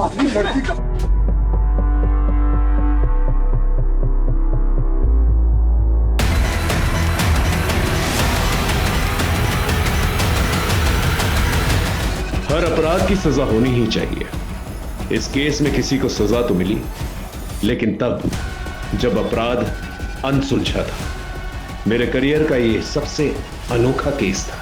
आदमी लड़की का हर अपराध की सजा होनी ही चाहिए। इस केस में किसी को सजा तो मिली, लेकिन तब जब अपराध अनसुलझा था। मेरे करियर का यह सबसे अनोखा केस था।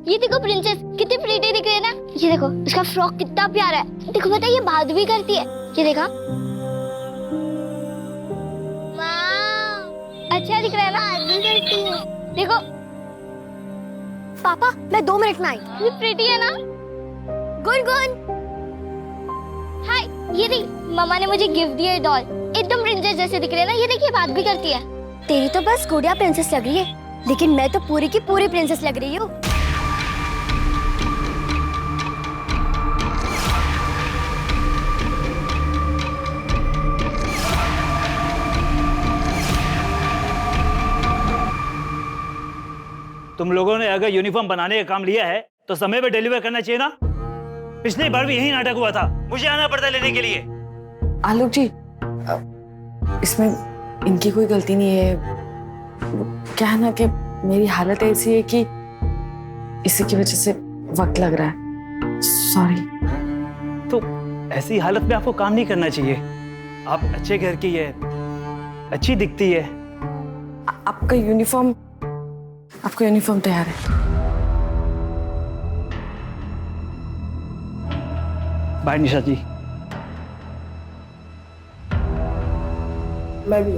ये देखो प्रिंसेस, कितनी प्रीटी दिख रही है ना। ये देखो इसका फ्रॉक कितना प्यारा है। देखो पता है ये बात भी करती है। ये देखा, अच्छा दिख रहा है ना। भी करती है। देखो पापा, मैं 2 मिनट में आई। ये प्रीटी है ना। गुनगुन, हाय। ये देख, मम्मा ने मुझे गिफ्ट दिया डॉल। एकदम प्रिंसेस जैसे दिख रही है ना। ये देखिए बात भी करती है। तेरी तो बस गुड़िया प्रिंसेस लग रही है, लेकिन मैं तो पूरी की पूरी प्रिंसेस लग रही हूँ। तुम लोगों ने अगर यूनिफॉर्म बनाने का काम लिया है तो समय पे डिलीवर करना चाहिए ना। पिछली बार भी यही नाटक हुआ था, मुझे आना पड़ता लेने के लिए। आलोक जी, इसमें इनकी कोई गलती नहीं है। क्या है ना कि मेरी हालत ऐसी है कि इसी की वजह से वक्त लग रहा है। सॉरी। तो ऐसी हालत में आपको काम नहीं करना चाहिए। आप अच्छे घर की है, अच्छी दिखती है। आपका यूनिफॉर्म तैयार है। बाय निशा जी। मैं भी।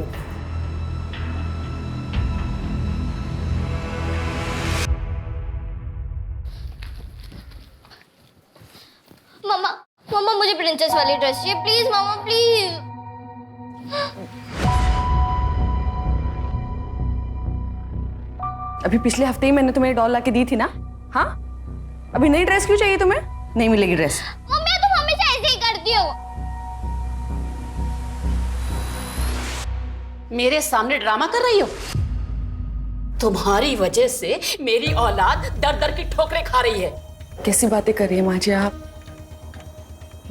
मम्मा, मम्मा मुझे प्रिंसेस वाली ड्रेस चाहिए। Please mama, please. अभी पिछले हफ्ते ही मैंने तुम्हें डॉल लाके दी थी ना। हाँ, अभी नई ड्रेस क्यों चाहिए तुम्हें? नहीं मिलेगी ड्रेस। मम्मी तुम हमेशा ऐसे ही करती हो। मेरे सामने ड्रामा कर रही हो? तुम्हारी वजह से मेरी औलाद दर दर की ठोकरें खा रही है। कैसी बातें कर रही है माँ जी आप?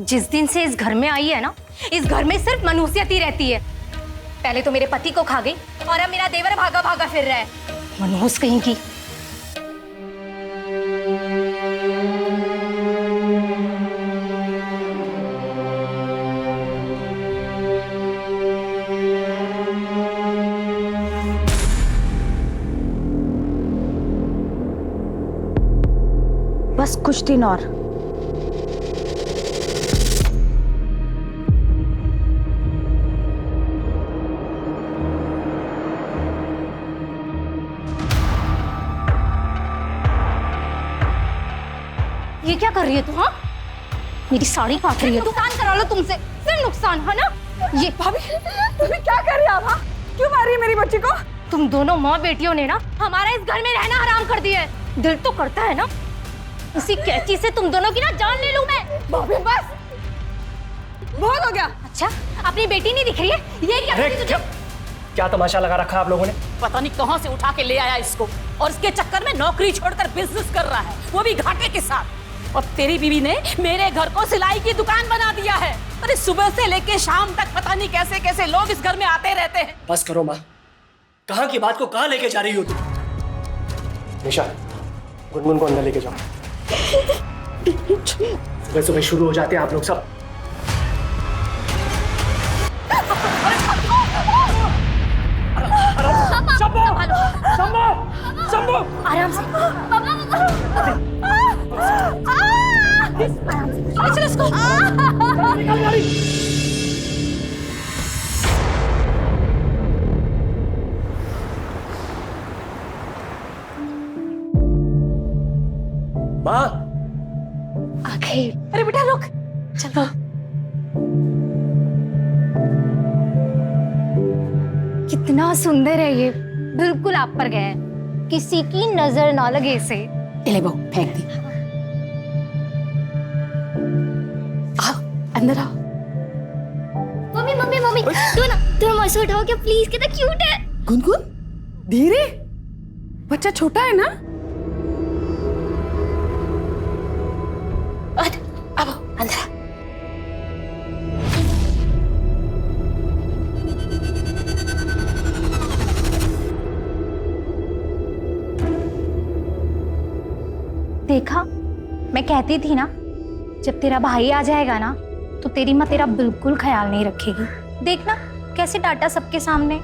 जिस दिन से इस घर में आई है ना, इस घर में सिर्फ मनुष्यत ही रहती है। पहले तो मेरे पति को खा गई और अब मेरा देवर भागा भागा फिर रहा है। मनहूस कहीं की। बस कुछ दिन और। ये क्या कर रही है तू? हाँ, मेरी साड़ी काट रही है। नुकसान करा लो तुमसे, फिर नुकसान है ना। ये भाभी क्या कर रही है आप? क्यों मार रही है मेरी बच्ची को? तुम दोनों माँ बेटियों ने ना हमारा इस घर में रहना हराम कर दिया है। दिल तो करता है ना इसी कैची से तुम दोनों की ना जान ले लूं मैं। भाभी बस, बहुत हो गया। अच्छा, अपनी बेटी नहीं दिख रही है? ये क्या कर रही है तुझे? क्या तमाशा लगा रखा है आप लोगों ने? पता नहीं कहां से उठा के ले आया इसको, और इसके चक्कर में नौकरी छोड़कर बिजनेस कर रहा है, वो भी घाटे के साथ। और तेरी बीवी ने मेरे घर को सिलाई की दुकान बना दिया है। अरे सुबह से लेके शाम तक पता नहीं कैसे कैसे लोग इस घर में आते रहते हैं। बस करो माँ, कहाँ की बात को कहाँ लेके जा रही हो तुम? निशा, गुनगुन को अंदर लेके जाओ। सुबह सुबह शुरू हो जाते हैं आप लोग सब। आराम से। चलो इसको। माँ, आखिर। अरे बेटा रुक, चलो। कितना सुंदर है ये, बिल्कुल आप पर गया है, किसी की नजर ना लगे इसे। ले बहू, फेंक दी। आओ अंदर आओ। मम्मी मम्मी मम्मी, तू ना मसूर उठाओ क्या प्लीज, कितना क्यूट है। गुनगुन, धीरे, बच्चा छोटा है ना। अब अंदर। देखा, मैं कहती थी ना, जब तेरा भाई आ जाएगा ना तो तेरी माँ तेरा बिल्कुल ख्याल नहीं रखेगी। देखना कैसे डांटा सबके सामने।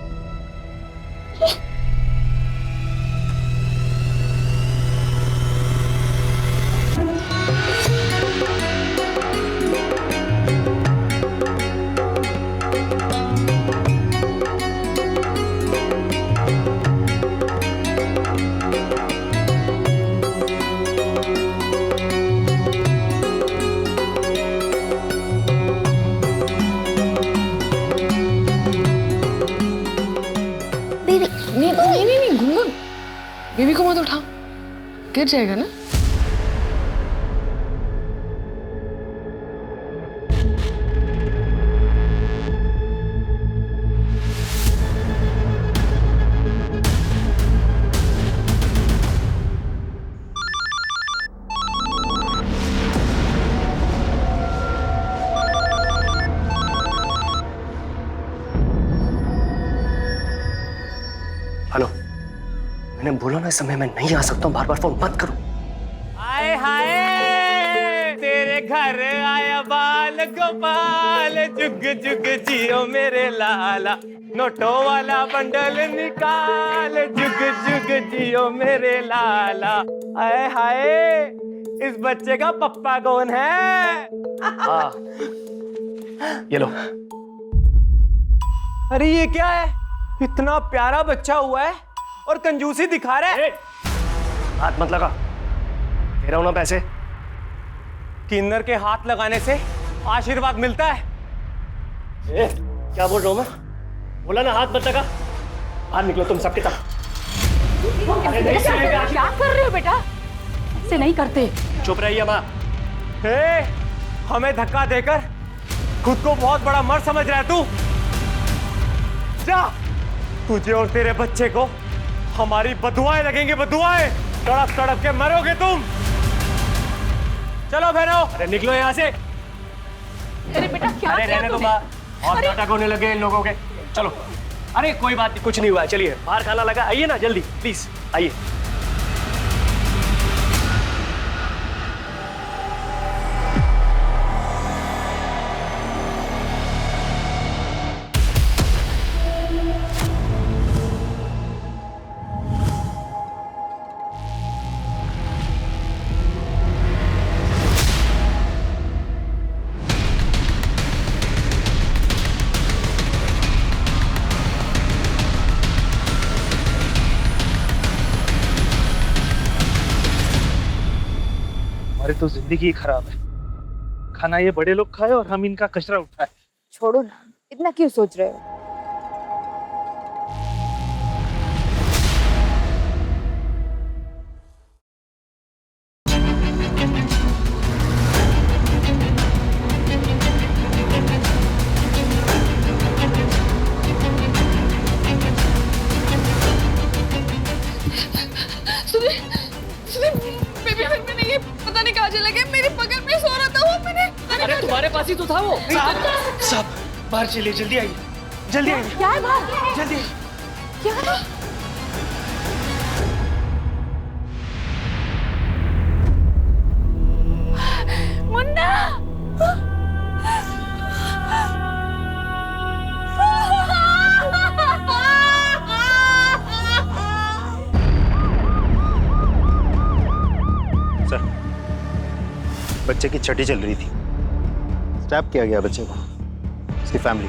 नहीं गुनगुन, बेबी को मत उठाओ, गिर जाएगा ना। हेलो, मैंने बोला ना इस समय मैं नहीं आ सकता हूँ, बार बार फोन मत करो। हाय हाय तेरे घर आया बाल गोपाल, जुग जुग जियो मेरे लाला, नोटों वाला बंडल निकाल, जुग जुग जियो मेरे लाला। हाय हाय इस बच्चे का पप्पा कौन है? हाँ, ये लो। अरे ये क्या है, इतना प्यारा बच्चा हुआ है और कंजूसी दिखा रहा है। हाथ मत लगा, दे रहा हूं ना पैसे। किन्नर के हाथ लगाने से आशीर्वाद मिलता है। क्या बोल रहा हूं मैं? बोला ना हाथ मत लगा। बाहर निकलो तुम सबके सब। क्या कर रहे हो बेटा? ऐसे नहीं करते। चुप रहिए माँ। हमें धक्का देकर खुद को बहुत बड़ा मर्द समझ रहा है तू। जा, तुझे और तेरे बच्चे को हमारी बदुआएं लगेंगी, बदुआएं। तड़प तड़प के मरोगे तुम। चलो बहनों। अरे निकलो यहाँ से। अरे बेटा क्या अरे किया रहने दो तूने? माँ, और नाटक होने लगे इन लोगों के। चलो। अरे कोई बात नहीं, कुछ नहीं हुआ है, चलिए बाहर खाना लगा, आइए ना जल्दी प्लीज आइए। हमारी तो जिंदगी ही खराब है। खाना ये बड़े लोग खाए और हम इनका कचरा उठाए। छोड़ो ना, इतना क्यों सोच रहे हो? पता नहीं कहाँ चला गया, मेरे बगल में सो रहा था वो। मैंने अरे तुम्हारे पास ही तो था वो। साहब बाहर चलिए, जल्दी आइए, जल्दी आइए। क्या है बाहर? जल्दी। क्या है? मुन्ना! सर, बच्चे की छठी चल रही थी, स्टैप किया गया बच्चे को, उसकी फैमिली।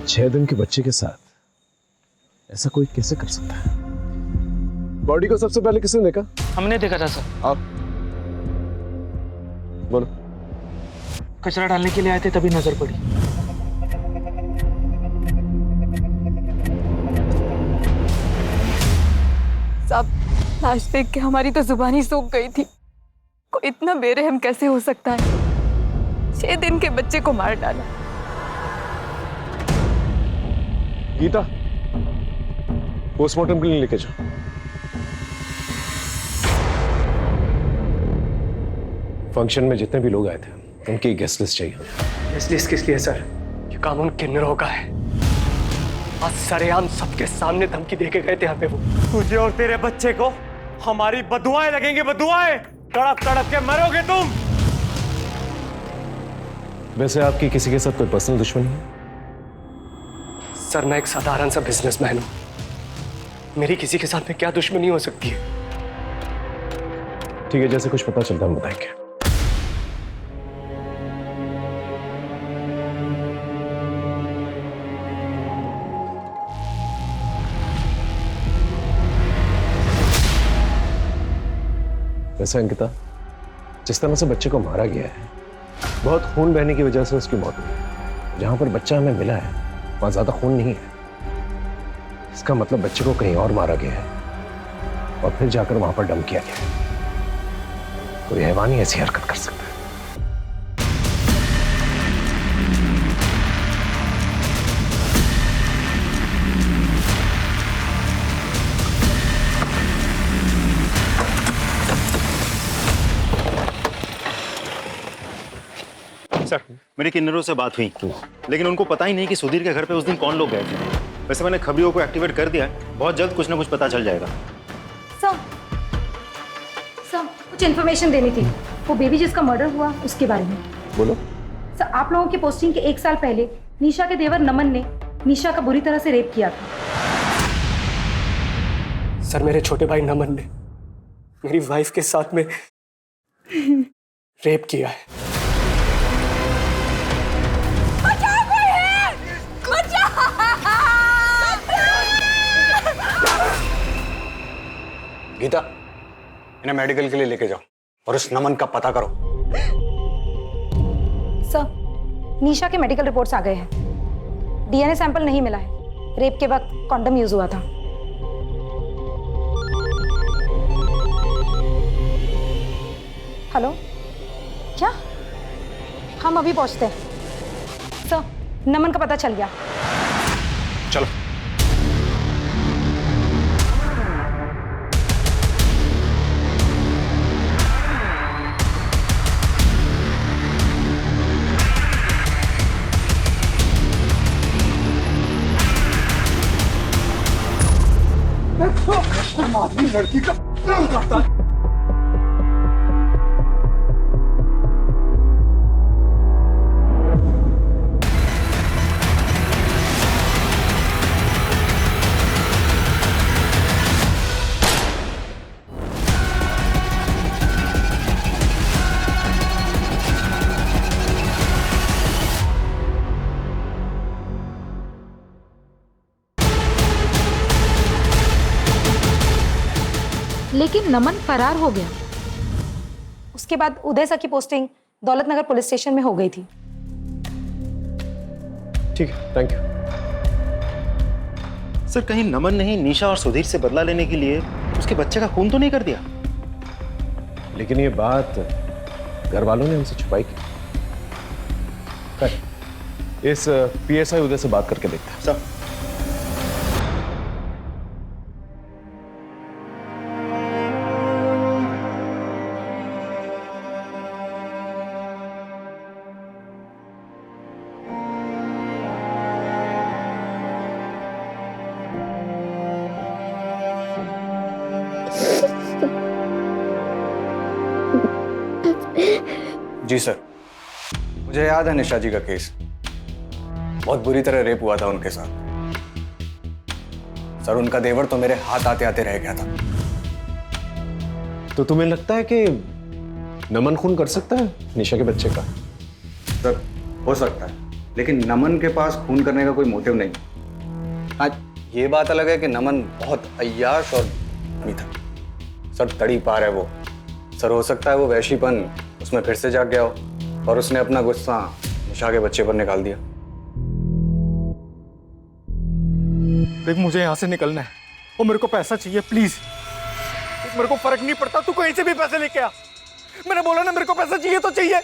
छह दिन के बच्चे के साथ ऐसा कोई कैसे कर सकता है? बॉडी को सबसे पहले किसने देखा? हमने देखा था सर। आप बोलो। कचरा डालने के लिए आए थे, तभी नजर पड़ी। साहब, लाश देख के हमारी तो जुबान ही सूख गई थी। कोई इतना बेरहम कैसे हो सकता है? 6 दिन के बच्चे को मार डाला। गीता, पोस्टमार्टम के लिए लेके जाओ। फंक्शन में जितने भी लोग आए थे उनकी गेस्ट लिस्ट चाहिए। गेस्ट लिस्ट किस लिए सर? ये कानून किन्नरों का है। आज सरेआम सबके सामने धमकी दे के गए थे हमें वो। तुझे और तेरे बच्चे को हमारी बदुआएं लगेंगी, बदुआएं। तड़प तड़प के मरोगे तुम। वैसे आपकी किसी के साथ कोई पर्सनल दुश्मनी है? सर मैं एक साधारण सा बिजनेसमैन हूं। मेरी किसी के साथ में क्या दुश्मनी हो सकती है? ठीक है, जैसे कुछ पता चलता हम बताएंगे। वैसे अंकिता, जिस तरह से बच्चे को मारा गया है, बहुत खून बहने की वजह से उसकी मौत हुई। जहां पर बच्चा हमें मिला है वहां ज्यादा खून नहीं है। इसका मतलब बच्चे को कहीं और मारा गया है और फिर जाकर वहां पर डंप किया गया है। कोई हैवान ही ऐसी हरकत कर सकता है। सर, मेरी किन्नरों से बात हुई, लेकिन उनको पता ही नहीं कि सुधीर के घर पे उस दिन कौन लोग गए थे। वैसे मैंने खबरियों को एक्टिवेट कर दिया है, बहुत जल्द कुछ ना कुछ पता चल जाएगा। सर, कुछ इन्फॉर्मेशन देनी थी, वो बेबी जिसका मर्डर हुआ उसके बारे में। बोलो। सर, आप लोगों की पोस्टिंग के 1 साल पहले निशा के देवर नमन ने निशा का बुरी तरह से रेप किया था। सर, मेरे छोटे भाई नमन ने मेरी वाइफ के साथ में रेप किया है। गीता, इन्हें मेडिकल के लिए लेके जाओ और उस नमन का पता करो। सर, निशा के मेडिकल रिपोर्ट्स आ गए हैं। डीएनए सैंपल नहीं मिला है। रेप के वक्त कॉन्डम यूज हुआ था। हेलो, क्या? हम अभी पहुंचते हैं। सर, नमन का पता चल गया। चलो। लड़की का काम करता है। लेकिन नमन फरार हो गया। उसके बाद उदय सर की पोस्टिंग दौलतनगर पुलिस स्टेशन में हो गई थी। ठीक है, थैंक यू। सर, कहीं नमन ने ही निशा और सुधीर से बदला लेने के लिए उसके बच्चे का खून तो नहीं कर दिया? लेकिन ये बात घर वालों ने हमसे छुपाई की। इस पीएसआई उदय से बात करके देखते हैं। सर, जी सर, मुझे याद है निशा जी का केस। बहुत बुरी तरह रेप हुआ था उनके साथ। सर, उनका देवर तो मेरे हाथ आते आते रह गया था। तो तुम्हें लगता है कि नमन खून कर सकता है निशा के बच्चे का? सर, हो सकता है, लेकिन नमन के पास खून करने का कोई मोटिव नहीं। आज ये बात अलग है कि नमन बहुत अय्याश और धनी था। सर, तड़ी पार है वो। सर, हो सकता है वो वैशीपन उसमें फिर से जाग गया हो और उसने अपना गुस्सा निशा के बच्चे पर निकाल दिया। देख, मुझे यहाँ से निकलना है और मेरे को पैसा चाहिए, प्लीज। मेरे को फर्क नहीं पड़ता, तू कहीं से भी पैसे लेके आ। मैंने बोला ना मेरे को पैसा चाहिए तो चाहिए।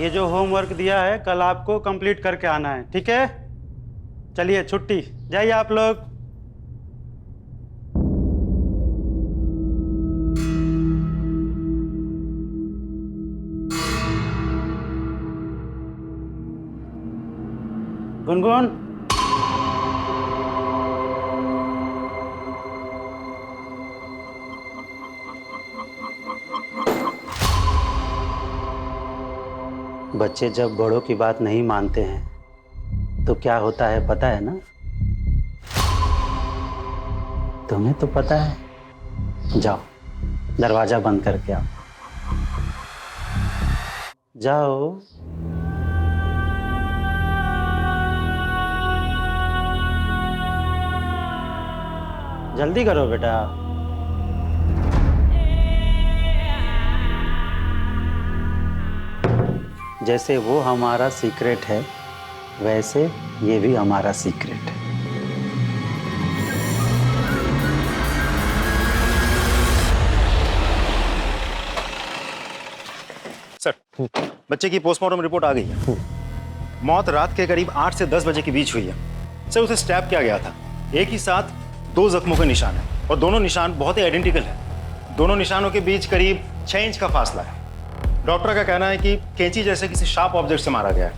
ये जो होमवर्क दिया है कल आपको कंप्लीट करके आना है, ठीक है? चलिए छुट्टी, जाइए आप लोग। गुनगुन, बच्चे जब बड़ों की बात नहीं मानते हैं तो क्या होता है पता है ना? तुम्हें तो पता है। जाओ दरवाजा बंद करके आओ, जाओ। जल्दी करो बेटा। जैसे वो हमारा सीक्रेट है वैसे ये भी हमारा सीक्रेट है। सर, बच्चे की पोस्टमार्टम रिपोर्ट आ गई है। मौत रात के करीब 8 से 10 बजे के बीच हुई है। सर, उसे स्टैब किया गया था। एक ही साथ 2 जख्मों के निशान है और दोनों निशान बहुत ही आइडेंटिकल है। दोनों निशानों के बीच करीब 6 इंच का फासला है। डॉक्टर का कहना है कि कैंची जैसे किसी शार्प ऑब्जेक्ट से मारा गया है।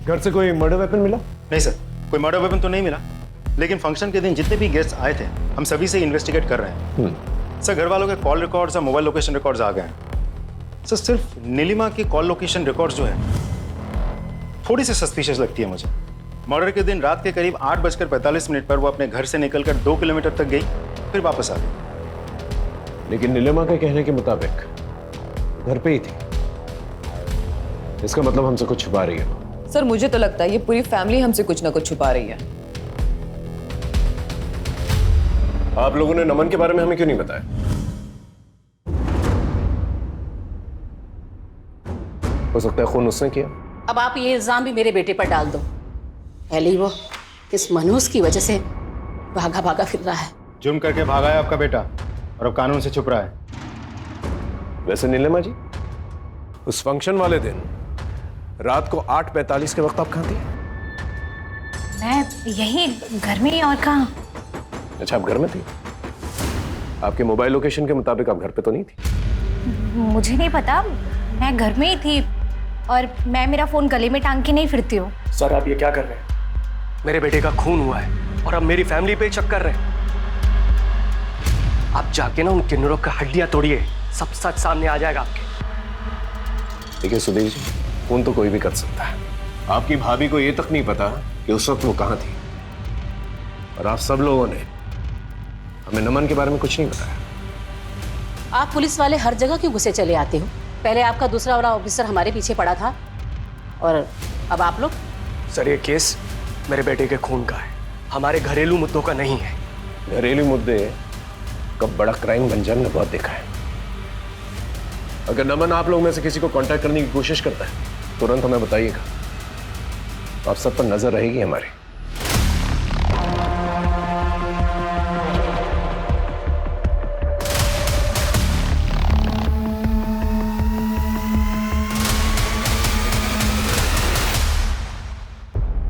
घर से कोई मर्डर वेपन मिला? नहीं सर, कोई मर्डर वेपन तो नहीं मिला, लेकिन फंक्शन के दिन जितने भी गेस्ट आए थे हम सभी से इन्वेस्टिगेट कर रहे हैं। सर, घर वालों के कॉल रिकॉर्ड्स और मोबाइल लोकेशन रिकॉर्ड्स आ गए हैं। सर, सिर्फ नीलिमा की कॉल लोकेशन रिकॉर्ड्स जो है थोड़ी सी सस्पिशियस लगती है मुझे। मर्डर के दिन रात के करीब 8:45 पर वो अपने घर से निकलकर 2 किलोमीटर तक गई, फिर वापस आ गई। लेकिन नीलिमा के कहने के मुताबिक घर पे ही थी। इसका मतलब हमसे कुछ छुपा रही है। सर, मुझे तो लगता है ये पूरी फैमिली हमसे कुछ ना कुछ छुपा रही है। आप लोगों ने नमन के बारे में हमें क्यों नहीं बताया? हो सकता है खून उसने किया। अब आप ये इल्जाम भी मेरे बेटे पर डाल दो। पहले ही वो इस मनोज की वजह से भागा भागा फिर रहा है। जुर्म करके भागा है आपका बेटा और अब कानून से छुप रहा है। वैसे नीलिमा जी, उस फंक्शन वाले दिन रात को 8:45 के वक्त आप कहाँ थी? मैं यही घर में ही, और कहाँ? अच्छा, आप घर में थी। आपके मोबाइल लोकेशन के मुताबिक आप घर पे तो नहीं थी? मुझे नहीं पता, मैं घर में ही थी और मैं मेरा फोन गले में टांग के नहीं फिरती हूँ। सर, आप ये क्या कर रहे हैं? मेरे बेटे का खून हुआ है और अब मेरी फैमिली पे शक कर रहे हैं। आप जाके ना उन किन्नरों का हड्डियां तोड़िए, सब सच सामने आ जाएगा आपके। देखिए सुधीर जी, खून तो कोई भी कर सकता है। आपकी भाभी को ये तक नहीं पता कि उस वक्त वो कहाँ थी, और आप सब लोगों ने हमें नमन के बारे में कुछ नहीं बताया। आप पुलिस वाले हर जगह क्यों घुसे चले आते हो? पहले आपका दूसरा वाला ऑफिसर हमारे पीछे पड़ा था और अब आप लोग। सर, ये केस मेरे बेटे के खून का है, हमारे घरेलू मुद्दों का नहीं है। घरेलू मुद्दे कब बड़ा क्राइम बन जाए, बहुत देखा है। अगर नमन आप लोग में से किसी को कांटेक्ट करने की कोशिश करता है तुरंत हमें बताइएगा, आप सब पर नजर रहेगी हमारी।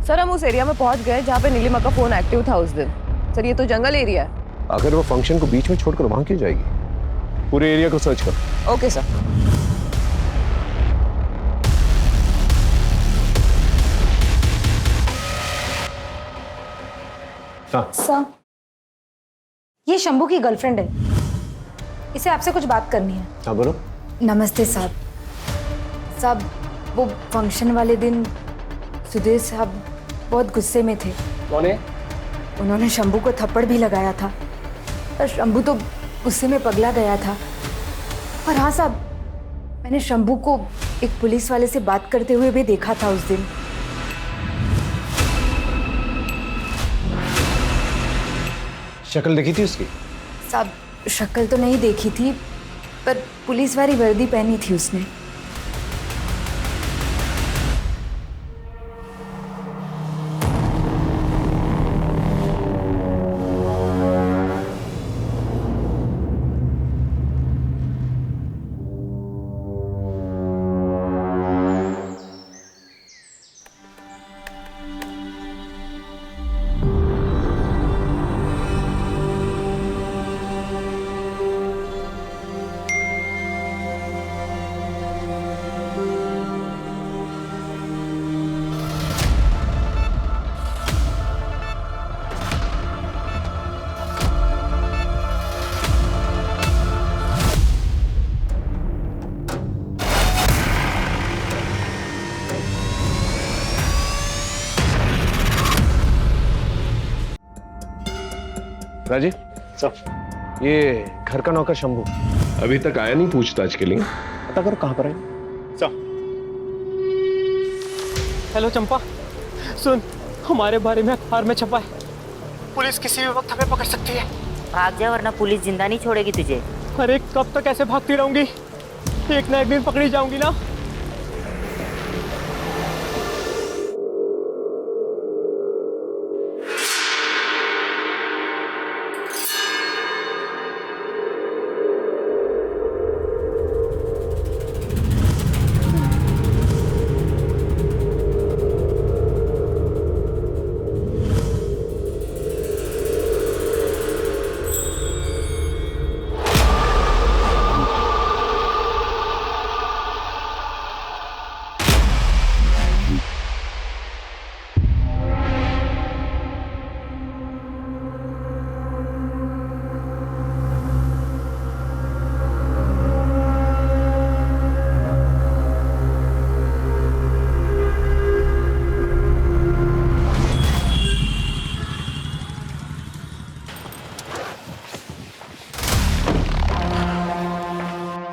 सर, हम उस एरिया में पहुंच गए जहाँ पे नीलिमा का फोन एक्टिव था उस दिन। सर, ये तो जंगल एरिया है। अगर वो फंक्शन को बीच में छोड़कर वहां क्यों जाएगी? पूरे एरिया को सर्च कर। Okay sir. सर, ये शंभू की गर्लफ्रेंड है, इसे आपसे कुछ बात करनी है। हाँ बोलो। नमस्ते साहब। साहब, वो फंक्शन वाले दिन सुधीर साहब बहुत गुस्से में थे। कौन है? उन्होंने शंभू को थप्पड़ भी लगाया था और शंभू तो गुस्से में पगला गया था। और हाँ साहब, मैंने शंभू को एक पुलिस वाले से बात करते हुए भी देखा था उस दिन। शक्ल देखी थी उसकी? साहब, शक्ल तो नहीं देखी थी, पर पुलिस वाली वर्दी पहनी थी उसने। राजी सर, ये घर का नौकर शंभू अभी तक आया नहीं पूछताछ के लिए? पता करो कहाँ पर है। हेलो चंपा, सुन, हमारे बारे में अखबार में छपा है, पुलिस किसी भी वक्त हमें पकड़ सकती है। भाग जा वरना पुलिस जिंदा नहीं छोड़ेगी तुझे। अरे कब तक ऐसे भागती रहूंगी? एक ना एक दिन पकड़ी जाऊंगी ना।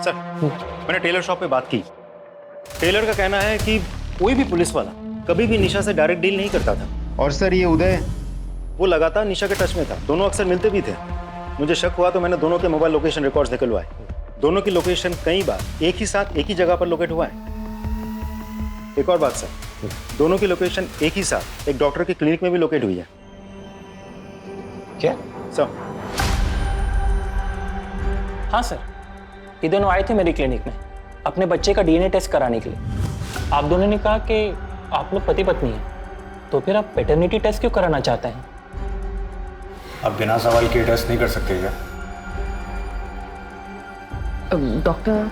सर, मैंने टेलर शॉप पे बात की। टेलर का कहना है कि कोई भी पुलिस वाला कभी भी निशा से डायरेक्ट डील नहीं करता था। और सर, ये उदय, वो लगातार निशा के टच में था, दोनों अक्सर मिलते भी थे। मुझे शक हुआ तो मैंने दोनों के मोबाइल लोकेशन रिकॉर्ड्स निकलवाए। दोनों की लोकेशन कई बार एक ही साथ एक ही जगह पर लोकेट हुआ है। एक और बात सर, दोनों की लोकेशन एक ही साथ एक डॉक्टर के क्लिनिक में भी लोकेट हुई है। क्या सर? हाँ सर, ये दोनों आए थे मेरी क्लिनिक में अपने बच्चे का डीएनए टेस्ट कराने के लिए। आप दोनों ने कहा कि आप लोग पति पत्नी हैं, तो फिर आप पैटर्निटी टेस्ट क्यों कराना चाहते हैं? अब बिना सवाल के टेस्ट नहीं कर सकते क्या? डॉक्टर,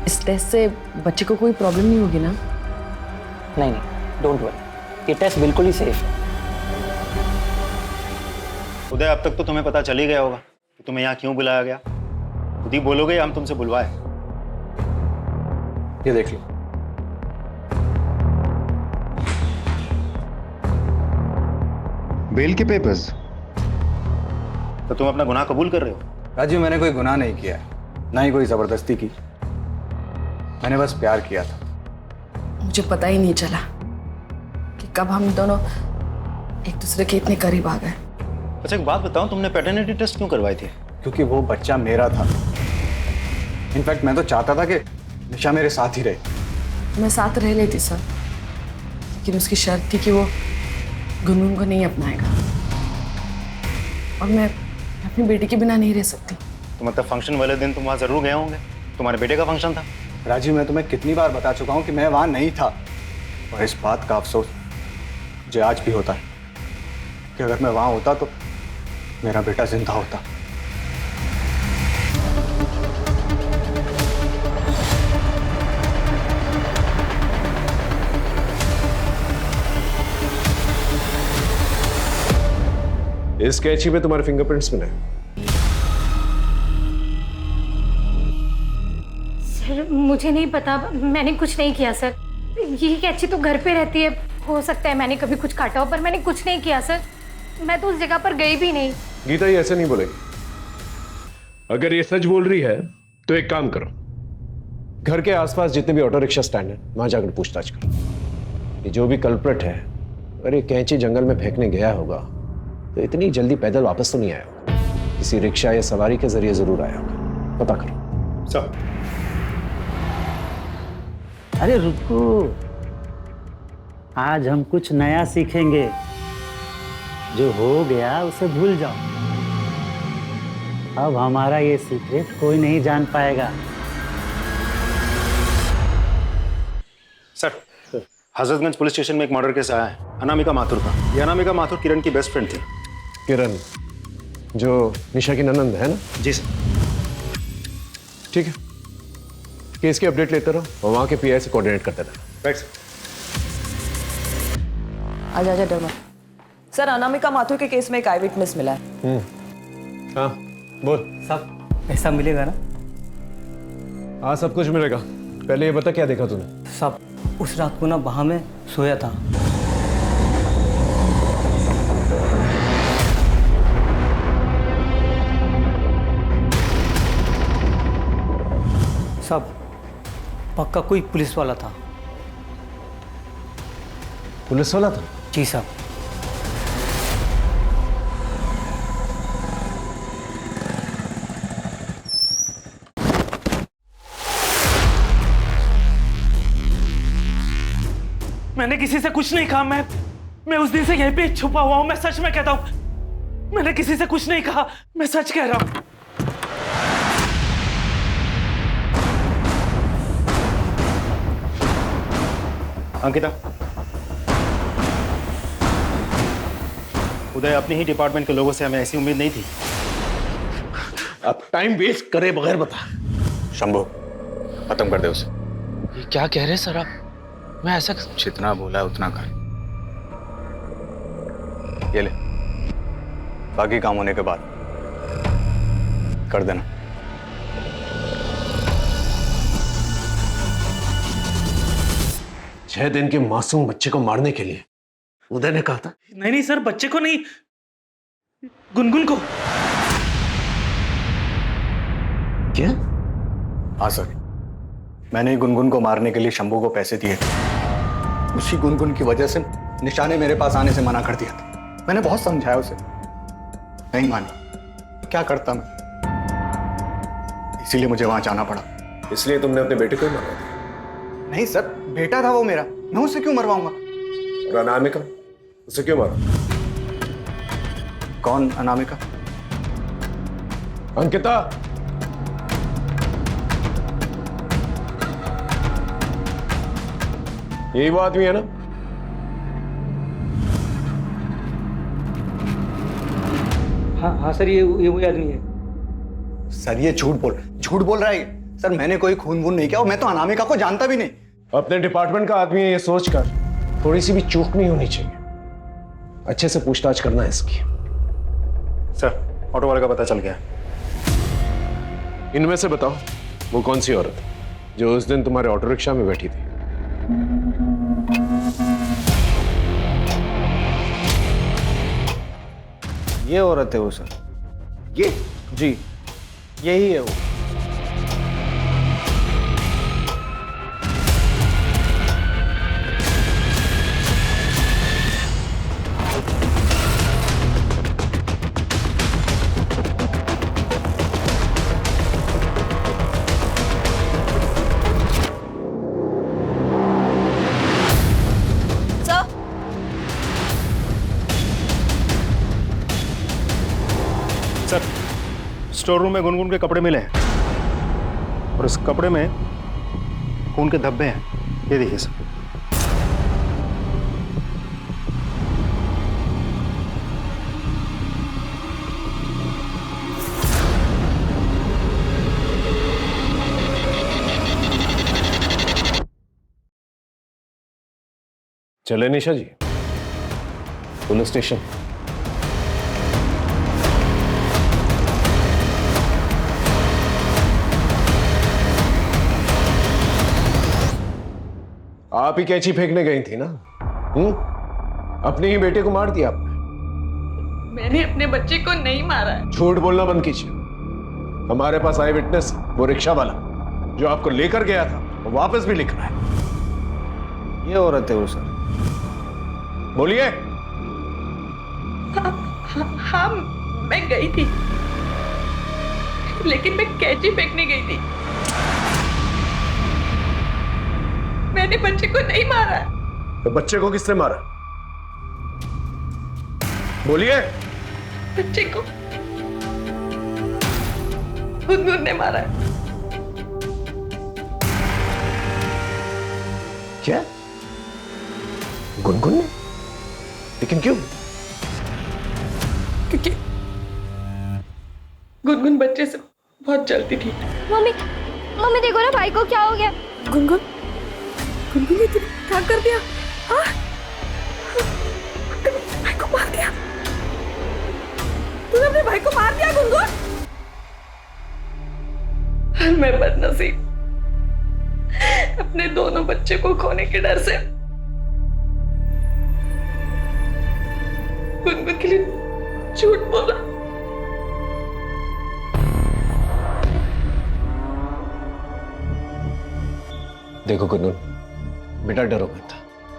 इस टेस्ट से बच्चे को कोई प्रॉब्लम नहीं होगी ना? नहीं नहीं, डोंट वरी, ये टेस्ट बिल्कुल ही सेफ है। उदय, अब तक तो तुम्हें पता चल ही गया होगा कि तुम्हें यहाँ क्यों बुलाया गया। खुद ही बोलोगे हम तुमसे बुलवाए। ये देख लो। बेल के पेपर्स? तो तुम अपना गुनाह कबूल कर रहे हो? राजू, मैंने कोई गुनाह नहीं किया है, ना ही कोई जबरदस्ती की। मैंने बस प्यार किया था। मुझे पता ही नहीं चला कि कब हम दोनों एक दूसरे के इतने करीब आ गए। अच्छा, एक बात बताओ, तुमने पैटर्निटी टेस्ट क्यों करवाए थे? क्योंकि वो बच्चा मेरा था। इनफैक्ट मैं तो चाहता था कि निशा मेरे साथ ही रहे। मैं साथ रह लेती सर, लेकिन उसकी शर्त थी कि वो गुनगुन को नहीं अपनाएगा, और मैं अपनी बेटी के बिना नहीं रह सकती। तो मतलब फंक्शन वाले दिन तुम वहाँ जरूर गए होंगे, तुम्हारे बेटे का फंक्शन था। राजीव, मैं तुम्हें कितनी बार बता चुका हूँ कि मैं वहाँ नहीं था, और इस बात का अफसोस मुझे आज भी होता है कि अगर मैं वहाँ होता तो मेरा बेटा जिंदा होता। इस कैची में तुम्हारे फिंगरप्रिंट्स मिले। सर मुझे नहीं पता, मैंने कुछ नहीं किया सर। ये कैची तो घर पे रहती है, हो सकता है मैंने कभी कुछ काटा हो, पर मैंने कुछ नहीं किया सर। मैं तो उस जगह पर गई भी नहीं। गीता ये ऐसे नहीं बोलेगी। अगर ये सच बोल रही है तो एक काम करो, घर के आसपास जितने भी ऑटो रिक्शा स्टैंड है वहां जाकर पूछताछ करो। ये जो भी कल्प्रिट है, अगर ये कैंची जंगल में फेंकने गया होगा तो इतनी जल्दी पैदल वापस तो नहीं आया होगा, किसी रिक्शा या सवारी के जरिए जरूर आया होगा। पता करो। सर। अरे रुको, आज हम कुछ नया सीखेंगे। जो हो गया उसे भूल जाओ। अब हमारा ये सीक्रेट कोई नहीं जान पाएगा। सर, हजरतगंज पुलिस स्टेशन में एक मर्डर केस आया है अनामिका माथुर का। ये अनामिका माथुर किरण की बेस्ट फ्रेंड थी। किरण जो निशा की ननंद है ना? जी सर। ठीक है, केस की अपडेट लेते रहो और वहां के पीआई से कोऑर्डिनेट करते रहो। Right sir. आजा आजा डर मत। सर, अनामिका माथुर के केस में एक आई विटनेस मिला है। हाँ बोल। सब पैसा मिलेगा ना? हाँ सब कुछ मिलेगा। पहले ये बता क्या देखा तूने? सब उस रात को ना वहां में सोया था। सब पक्का कोई पुलिस वाला था। पुलिस वाला था? जी साहब। मैंने किसी से कुछ नहीं कहा। मैं उस दिन से यहीं पे छुपा हुआ हूं। मैं सच में कहता हूं, मैंने किसी से कुछ नहीं कहा। मैं सच कह रहा हूं। अंकिता, उदय अपने ही डिपार्टमेंट के लोगों से हमें ऐसी उम्मीद नहीं थी। अब टाइम वेस्ट करे बगैर बता। शंभू, खत्म कर दे उसे। ये क्या कह रहे हैं सर आप? मैं ऐसा जितना बोला है उतना कर। ये ले, बाकी काम होने के बाद कर देना। 6 दिन के मासूम बच्चे को मारने के लिए उदय ने कहा था? नहीं सर, बच्चे को नहीं, गुनगुन को। क्या? हाँ सर, मैंने ही गुनगुन को मारने के लिए शंभू को पैसे दिए थे। उसी गुनगुन की वजह से निशा ने मेरे पास आने से मना कर दिया था। मैंने बहुत समझाया उसे, नहीं मानी। क्या करता मैं, इसीलिए मुझे वहां जाना पड़ा। इसलिए तुमने अपने बेटे को ही मारा था? नहीं सर, बेटा था वो मेरा, मैं उसे क्यों मरवाऊंगा? और अनामिका, उसे क्यों मारा? कौन अनामिका? अंकिता, यही वो आदमी है ना? हाँ सर, ये वही आदमी है। सर ये झूठ बोल रहा है सर। मैंने कोई खून वून नहीं किया और मैं तो अनामिका को जानता भी नहीं। अपने डिपार्टमेंट का आदमी है ये सोचकर थोड़ी सी भी चूक नहीं होनी चाहिए। अच्छे से पूछताछ करना है इसकी। सर, ऑटो वाले का पता चल गया। इनमें से बताओ वो कौन सी औरत जो उस दिन तुम्हारे ऑटो रिक्शा में बैठी थी? ये औरत है वो सर। ये? जी, यही है वो। सर, स्टोर रूम में गुनगुन के कपड़े मिले हैं और उस कपड़े में खून के धब्बे हैं। ये देखिए सर। चले निशा जी पुलिस स्टेशन। आप ही कैंची फेंकने गई थी ना? अपने ही बेटे को मार दिया आपने। मैंने अपने बच्चे को नहीं मारा है। झूठ बोलना बंद कीजिए। हमारे पास आई विटनेस, वो रिक्शा वाला जो आपको लेकर गया था, वो वापस भी लिख रहा है। ये औरत है वो सर। बोलिए। हाँ, मैं गई थी, लेकिन मैं कैंची फेंकने गई थी। मैंने बच्चे को नहीं मारा। तो बच्चे को किसने मारा? बोलिए। बच्चे को गुनगुन ने मारा है। क्या? गुनगुन ने? लेकिन क्यों? क्योंकि गुनगुन बच्चे से बहुत जलती थी। मम्मी, मम्मी देखो ना भाई को क्या हो गया। गुनगुन, गुनगुन ने तुझे क्या कर दिया? हाँ? भाई को मार दिया। तूने अपने भाई को मार दिया गुनगुन? मैं बदनसीब, अपने दोनों बच्चे को खोने के डर से गुनगुन के लिए झूठ बोला। देखो गुनगुन, बेटा डरो मत।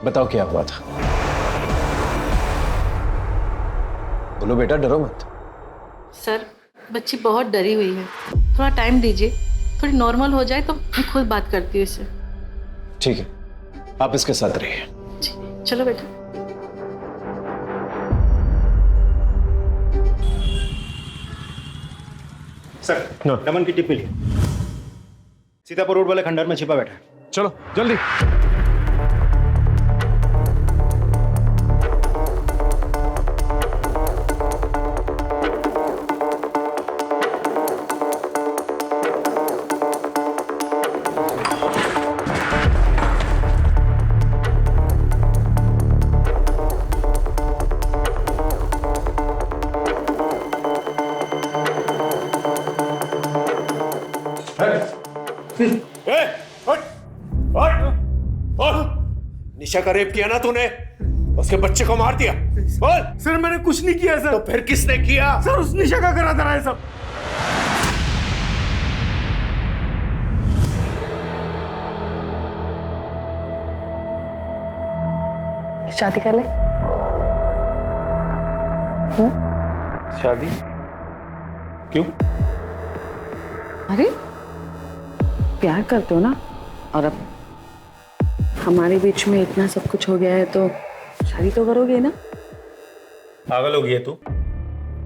बताओ क्या हुआ था। बोलो बेटा, डरो मत। सर, बच्ची बहुत डरी हुई है, थोड़ा टाइम दीजिए, थोड़ी नॉर्मल हो जाए तो मैं खुद बात करती हूँ इससे। ठीक है, आप इसके साथ रहिए। चलो बेटा। सर, नमन की टिप मिली। सीतापुर रोड वाले खंडहर में छिपा बैठा है। चलो जल्दी। निशा का रेप किया ना तूने? उसके बच्चे को मार दिया। बोल। सर मैंने कुछ नहीं किया सर। तो फिर किसने किया? सर उस निशा का करा था ये सब। शादी कर ले। शादी? क्यों? अरे प्यार करते हो ना, और अब हमारे बीच में इतना सब कुछ हो गया है तो शादी तो करोगे ना? पागल हो गई है तू?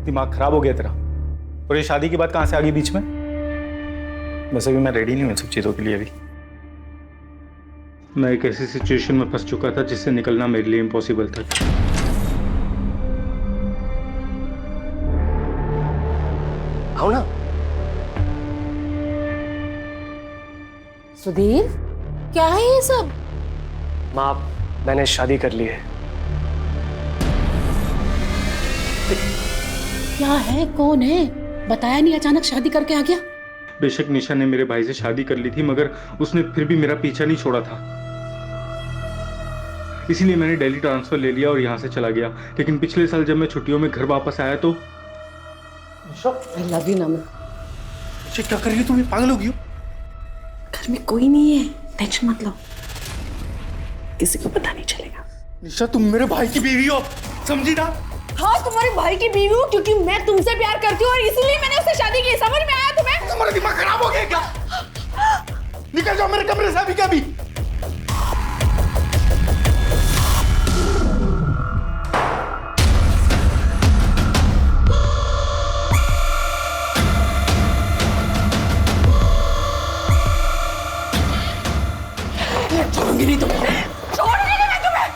दिमाग खराब हो गया तेरा? और ये शादी की बात कहां से आ गई बीच में? वैसे भी मैं रेडी नहीं हूं सब चीजों के लिए अभी। मैं एक ऐसी सिचुएशन में फंस चुका था जिससे निकलना मेरे लिए इम्पॉसिबल था। आओ ना। सुधीर, क्या है ये सब? माँ, मैंने शादी कर ली है। क्या है, कौन है? बताया नहीं, अचानक शादी करके आ गया। बेशक निशा ने मेरे भाई से शादी कर ली थी, मगर उसने फिर भी मेरा पीछा नहीं छोड़ा था। इसीलिए मैंने दिल्ली ट्रांसफर ले लिया और यहाँ से चला गया। लेकिन पिछले साल जब मैं छुट्टियों में घर वापस आया तो I love you, नमन। क्या कर रही हो तुम? पागल हो गई हो? घर में कोई नहीं है, टेंशन मत लो, किसी को पता नहीं चलेगा। निशा, तुम मेरे भाई की बीवी हो, समझी ना? हाँ, तुम्हारे भाई की बीवी हूँ क्योंकि मैं तुमसे प्यार करती हूँ और इसीलिए मैंने उससे शादी की। समझ में आया तुम्हें? तुम्हारा दिमाग खराब हो गया क्या? निकल जाओ मेरे कमरे से अभी का भी। छोड़ूंगी नहीं तुम्हें। छोड़ूंगी नहीं मैं तुम्हें।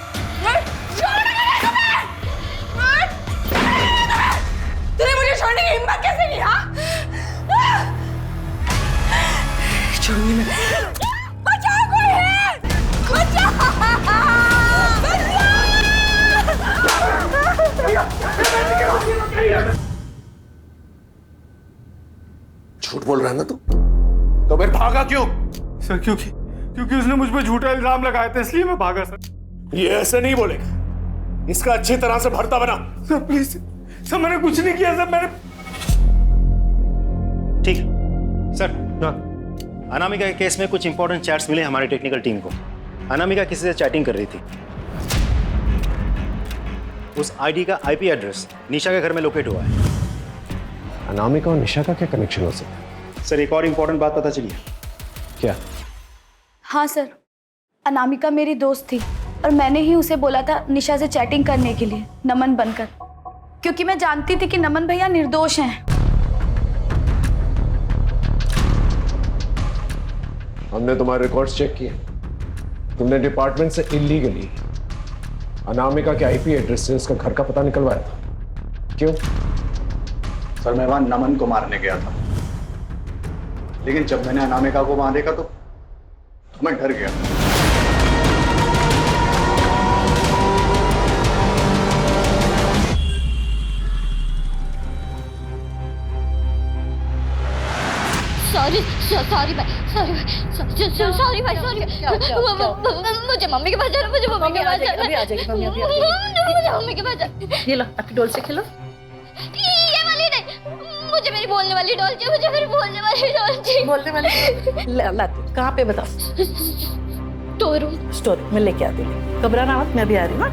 छोड़ूंगी नहीं तुम्हें। तूने मुझे छोड़ने की हिम्मत कैसे की? हाँ, छोड़ूंगी मैं। बचाओ, कोई है? बचाओ, झूठ बोल रहा है ना तू? तो फिर भागा क्यों? सर क्योंकि उसने मुझ पर झूठा इल्जाम लगाया था, इसलिए मैं भागा सर। ये ऐसे नहीं बोलेगा, इसका अच्छी तरह से भरता बना। सर प्लीज सर, मैंने कुछ नहीं किया सर, मैंने। ठीक सर। अनामिका के केस में कुछ इंपॉर्टेंट चैट्स मिले हमारी टेक्निकल टीम को। अनामिका किसी से चैटिंग कर रही थी। उस आईडी का आईपी एड्रेस निशा के घर में लोकेट हुआ है। अनामिका और निशा का क्या कनेक्शन हो सकता है? सर एक और इंपॉर्टेंट बात पता चली है। क्या? हाँ सर, अनामिका मेरी दोस्त थी और मैंने ही उसे बोला था निशा से चैटिंग करने के लिए, नमन बनकर, क्योंकि मैं जानती थी कि नमन भैया निर्दोष हैं। हमने तुम्हारे रिकॉर्ड्स चेक किए। तुमने डिपार्टमेंट से इलीगली अनामिका के आईपी एड्रेस से उसका घर का पता निकलवाया था। क्यों? सर मैं वहां नमन को मारने गया था, लेकिन जब मैंने अनामिका को वहां देखा तो मैं डर गया। सॉरी सॉरी भाई, सॉरी सॉरी भाई, सॉरी। मुझे मम्मी के पास जाना, मुझे मम्मी के पास जाना। अभी आ जाएगी मम्मी, अभी आ मुझे मम्मी के पास जाना। ये लो आपकी डॉल से खेलो। ये वाली नहीं, मुझे मेरी बोलने वाली डॉल चाहिए, मुझे मेरी बोलने वाली डॉल चाहिए। बोलने वाली लाती कहाँ पे बताओ? Store room. स्टोर मैं लेके आती हूँ, घबराना मत, मैं अभी आ रही हूँ।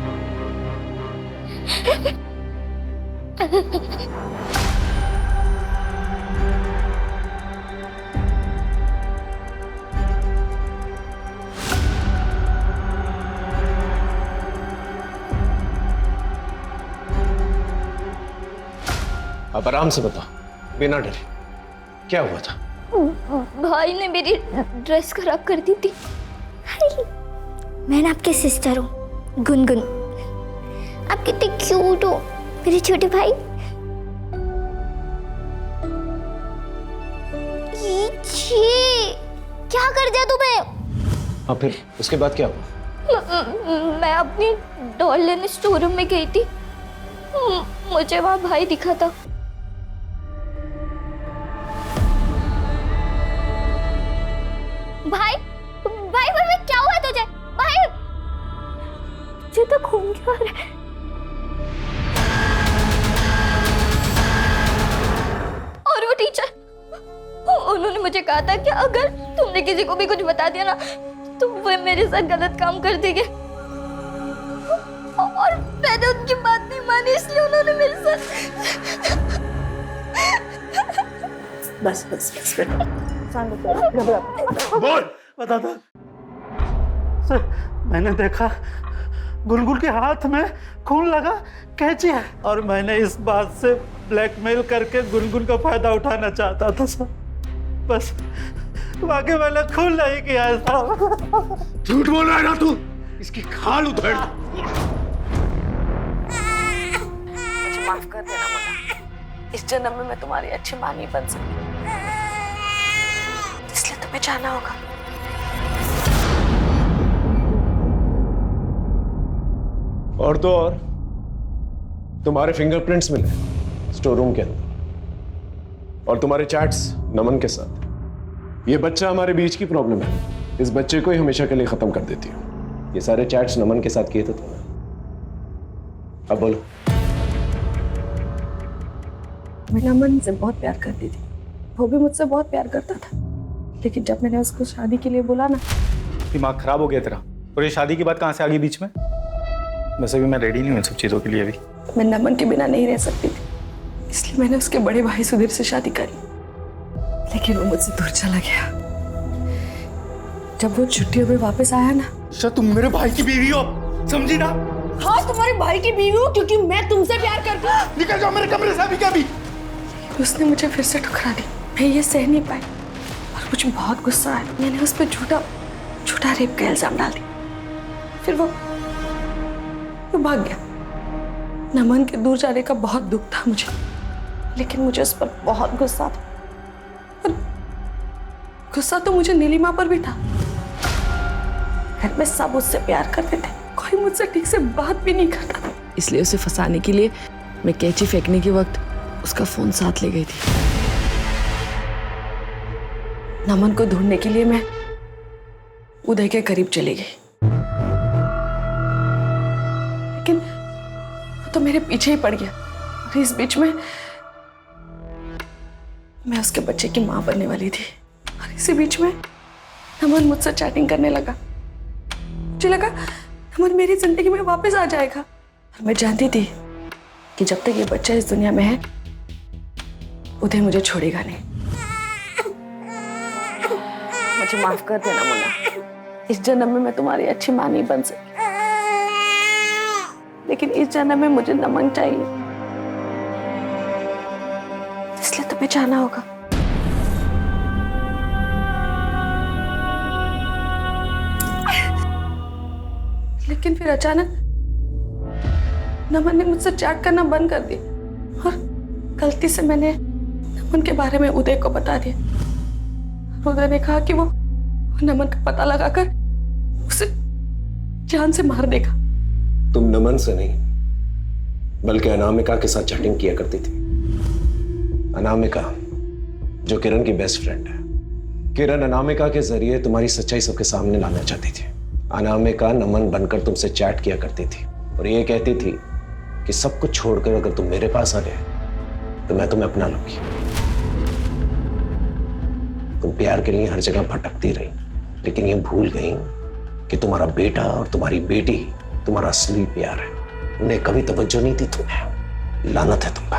अब आराम से बताओ, बिना डरे, क्या हुआ था? भाई ने मेरी ड्रेस खराब कर दी थी। मैं ना आपकी सिस्टर हूँ, गुनगुन। आप कितने क्यूट हो मेरे छोटे भाई। क्या कर दिया तुम्हें? हाँ फिर उसके बाद क्या हुआ? मैं अपनी डॉल लेने स्टोर रूम में गई थी। मुझे वहां भाई दिखा था। भाई भाई भाई क्या हुआ तुझे? भाई तुझे तो खून क्यों आ रहा है? और वो टीचर, उन्होंने मुझे कहा था कि अगर तुमने किसी को भी कुछ बता दिया ना तो वो मेरे साथ गलत काम कर देंगे, और मैंने उनकी बात नहीं मानी, इसलिए उन्होंने मेरे साथ। बस बस बस बोल बता दो सर। मैंने देखा गुलगुल के हाथ में खून लगा कैची है, और मैंने इस बात से ब्लैकमेल करके गुलगुल का फायदा उठाना चाहता था सर। बस बाकी मैंने खून नहीं किया है साहब। झूठ बोल रहा है ना तू? इसकी खाल उधेड़। मुझे माफ कर देना मुन्ना, इस जन्म में मैं तुम्हारी अच्छी माँ नहीं बन सकती, इसलिए तुम्हें जाना होगा। और तो और तुम्हारे फिंगरप्रिंट्स मिले स्टोर रूम के अंदर, और तुम्हारे चैट्स नमन के साथ। ये बच्चा हमारे बीच की प्रॉब्लम है, इस बच्चे को ही हमेशा के लिए खत्म कर देती हूँ। ये सारे चैट्स नमन के साथ किए थे तुमने। अब बोलो। मैं नमन से बहुत प्यार करती थी, वो भी मुझसे बहुत प्यार करता था, लेकिन जब मैंने उसको शादी के लिए बोला ना। दिमाग खराब हो गया तेरा? और ये शादी की बात कहाँ से आ गई बीच में? वैसे भी मैं रेडी नहीं हूँ इन सब चीज़ों के लिए अभी। मैं नमन के बिना नहीं रह सकती थी, इसलिए मैंने उसके बड़े भाई सुधीर से शादी करी, लेकिन वो मुझसे दूर चला गया। जब वो छुट्टियों में वापस आया ना। अच्छा तुम मेरे भाई की बीवी हो, समझी ना? हाँ तुम्हारे भाई की बीवी हूँ, क्योंकि मैं तुमसे प्यार करती हूँ। निकल जाओ मेरे कमरे से अभी के अभी। उसने मुझे फिर से ठुकरा दी, मैं ये सह नहीं पाई और मुझे बहुत गुस्सा आया। मैंने उस पर झूठा रेप का इल्जाम डाल दिया, फिर वो भाग गया। नमन के दूर जाने का बहुत दुख था मुझे, लेकिन मुझे उस पर बहुत गुस्सा था, और गुस्सा तो मुझे नीलिमा पर भी था। घर में सब उससे प्यार करते थे, कोई मुझसे ठीक से बात भी नहीं करता था, इसलिए उसे फंसाने के लिए मैं कैंची फेंकने के वक्त उसका फोन साथ ले गई थी। नमन को ढूंढने के लिए मैं उदय के करीब चली गई। तो मेरे पीछे ही पड़ गया और इस बीच में मैं उसके बच्चे की माँ बनने वाली थी और इसी बीच में नमन मुझसे चैटिंग करने लगा। मुझे लगा नमन मेरी जिंदगी में वापस आ जाएगा और मैं जानती थी कि जब तक ये बच्चा इस दुनिया में है उदय मुझे छोड़ेगा नहीं। मुझे माफ कर देना मुन्ना, इस जन्म में मैं तुम्हारी अच्छी माँ नहीं बन सकी, लेकिन इस जन्म में मुझे नमन चाहिए, इसलिए तुम्हें जाना होगा। लेकिन फिर अचानक नमन ने मुझसे चैट करना बंद कर दिया और गलती से मैंने नमन के बारे में उदय को बता दिया। उदय ने कहा कि वो नमन का पता लगाकर उसे जान से मार देगा। तुम नमन से नहीं बल्कि अनामिका के साथ चैटिंग किया करती थी। अनामिका जो किरण की बेस्ट फ्रेंड है। किरण अनामिका के जरिए तुम्हारी सच्चाई सबके सामने लाना चाहती थी। अनामिका नमन बनकर तुमसे चैट किया करती थी और ये कहती थी कि सब कुछ छोड़कर अगर तुम मेरे पास आ गए तो मैं तुम्हें अपना लूंगी। तुम प्यार के लिए हर जगह भटकती रही, लेकिन ये भूल गई कि तुम्हारा बेटा और तुम्हारी बेटी तुम्हारा असली प्यार है। उन्हें कभी तवज्जो नहीं दी तुम्हें। लानत है तुम।